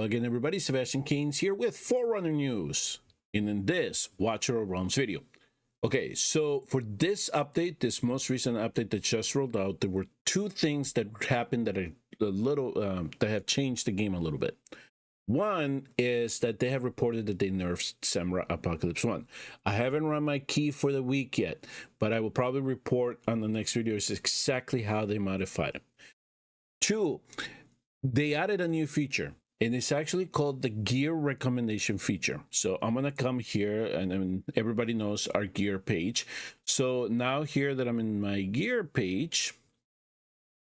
Hello again, everybody. Sebastian Keynes here with Forerunner News. And in this Watcher of Realms video. Okay, so for this update, this most recent update that just rolled out, there were two things that happened that are a little that have changed the game a little bit. One is that they have reported that they nerfed Samurai Apocalypse 1. I haven't run my key for the week yet, but I will probably report on the next video is exactly how they modified it. Two, they added a new feature, and it's actually called the gear recommendation feature. So I'm gonna come here, and then everybody knows our gear page. So now here that I'm in my gear page,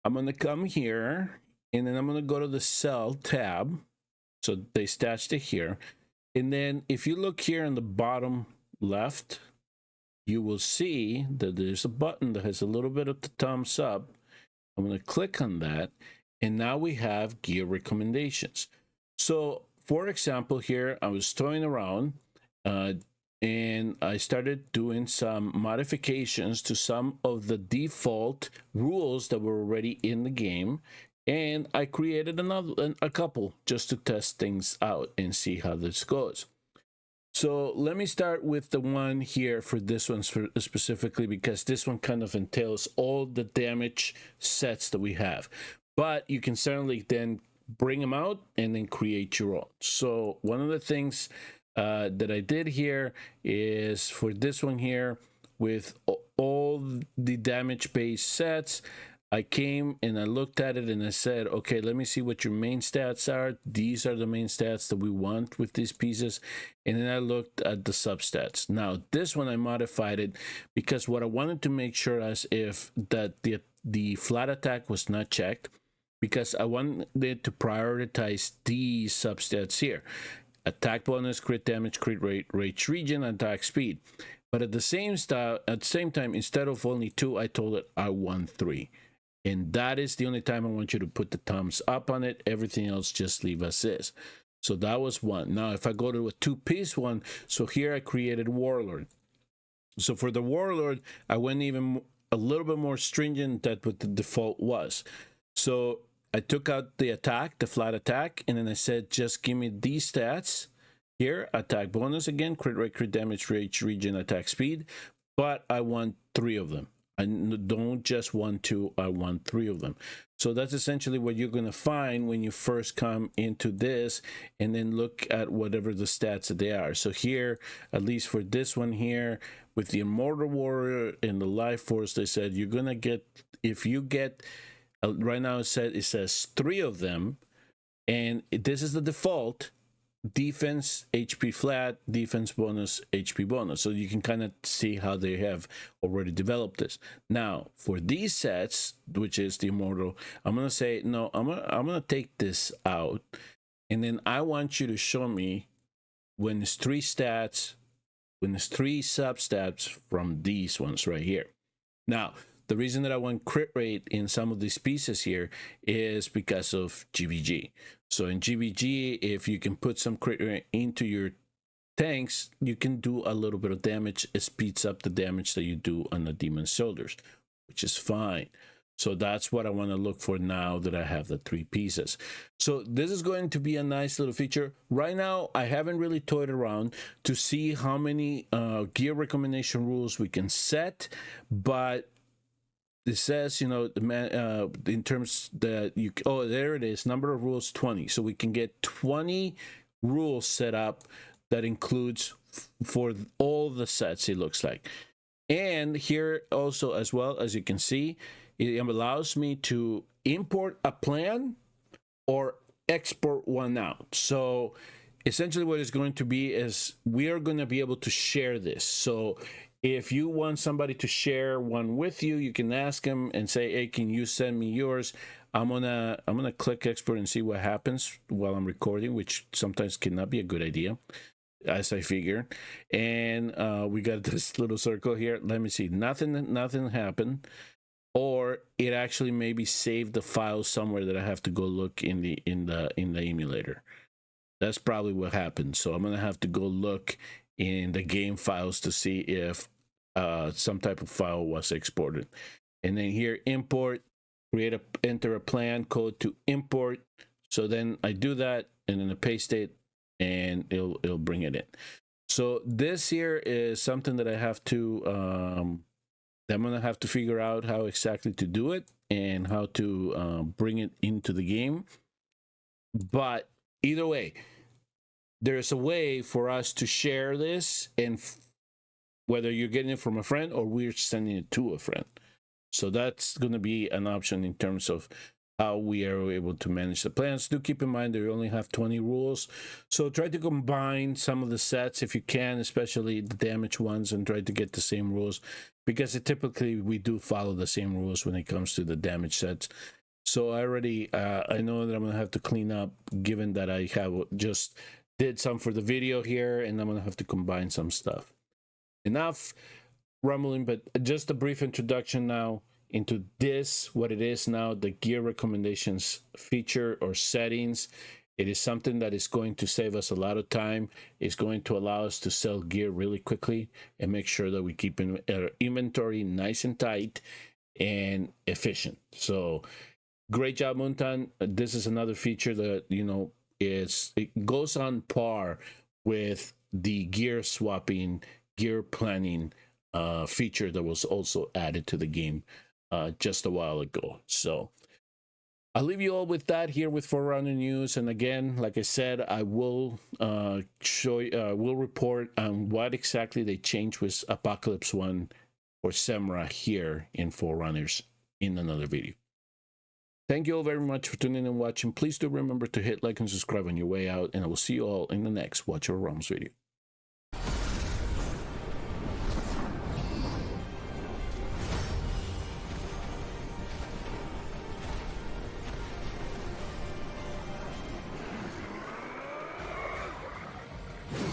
I'm gonna come here, and then I'm gonna go to the sell tab. So they stashed it here. And then if you look here in the bottom left, you will see that there's a button that has a little bit of the thumbs up. I'm going to click on that. And now we have gear recommendations. So for example, here I was toying around and I started doing some modifications to some of the default rules that were already in the game. And I created a couple just to test things out and see how this goes. So let me start with the one here for this one specifically, because this one kind of entails all the damage sets that we have. But you can certainly then bring them out and then create your own. So one of the things that I did here is for this one here with all the damage-based sets, I came and I looked at it and I said, okay, let me see what your main stats are. These are the main stats that we want with these pieces. And then I looked at the substats. Now, this one I modified it because what I wanted to make sure is if that the flat attack was not checked, because I wanted to prioritize these substats here. Attack bonus, crit damage, crit rate, rage region, attack speed. But at the same time, instead of only 2, I told it I want 3. And that is the only time I want you to put the thumbs up on it. Everything else just leave as is. So that was one. Now, if I go to a 2-piece one, so here I created Warlord. So for the Warlord, I went even a little bit more stringent than what the default was. So I took out the attack, the flat attack, and then I said, just give me these stats here. Attack bonus again, crit rate, crit damage, rage, region, attack speed. But I want 3 of them. I don't just want 2, I want 3 of them. So that's essentially what you're going to find when you first come into this and then look at whatever the stats that they are. So here, at least for this one here, with the Immortal Warrior and the Life Force, they said you're going to get, if you get, right now it says 3 of them, and this is the default, defense HP flat, defense bonus, HP bonus. So you can kind of see how they have already developed this. Now for these sets, which is the Immortal, I'm gonna say no, I'm gonna take this out, and then I want you to show me when it's 3 stats, when it's 3 substats from these ones right here. Now the reason that I want crit rate in some of these pieces here is because of GBG. So in GBG, if you can put some crit rate into your tanks, you can do a little bit of damage. It speeds up the damage that you do on the demon soldiers, which is fine. So that's what I want to look for now that I have the 3 pieces. So this is going to be a nice little feature. Right now, I haven't really toyed around to see how many gear recommendation rules we can set, but it says, you know, in terms that you, oh, there it is, number of rules 20. So we can get 20 rules set up that includes for all the sets, it looks like. And here also, as well, as you can see, it allows me to import a plan or export one out. So essentially what it's going to be is we are going to be able to share this. So if you want somebody to share one with you, you can ask them and say, hey, can you send me yours? I'm gonna click export and see what happens while I'm recording, which sometimes cannot be a good idea, as I figure. And we got this little circle here. Let me see. Nothing happened. Or it actually maybe saved the file somewhere that I have to go look in the emulator. That's probably what happened. So I'm gonna have to go look in the game files to see if some type of file was exported. And then here, import, enter a plan code to import. So then I do that, and then I paste it, and it'll bring it in. So this here is something that I have to I'm gonna have to figure out how exactly to do it and how to bring it into the game. But either way, there's a way for us to share this, and whether you're getting it from a friend or we're sending it to a friend. So that's going to be an option in terms of how we are able to manage the plans. Do keep in mind that we only have 20 rules. So try to combine some of the sets if you can, especially the damage ones, and try to get the same rules, because typically we do follow the same rules when it comes to the damage sets. So I already, I know that I'm going to have to clean up, given that I have just did some for the video here, and I'm going to have to combine some stuff. Enough rumbling, but just a brief introduction now into this, what it is now, the gear recommendations feature or settings. It is something that is going to save us a lot of time. It's going to allow us to sell gear really quickly and make sure that we keep our inventory nice and tight and efficient. So great job, Muntan. This is another feature that, you know, it goes on par with the gear swapping, gear planning feature that was also added to the game just a while ago. So I'll leave you all with that here with Forerunner News. And again, like I said, I will will report on what exactly they changed with Apocalypse 1 or Semra here in Forerunners in another video. Thank you all very much for tuning in and watching. Please do remember to hit like and subscribe on your way out, and I will see you all in the next Watch Your Realms video.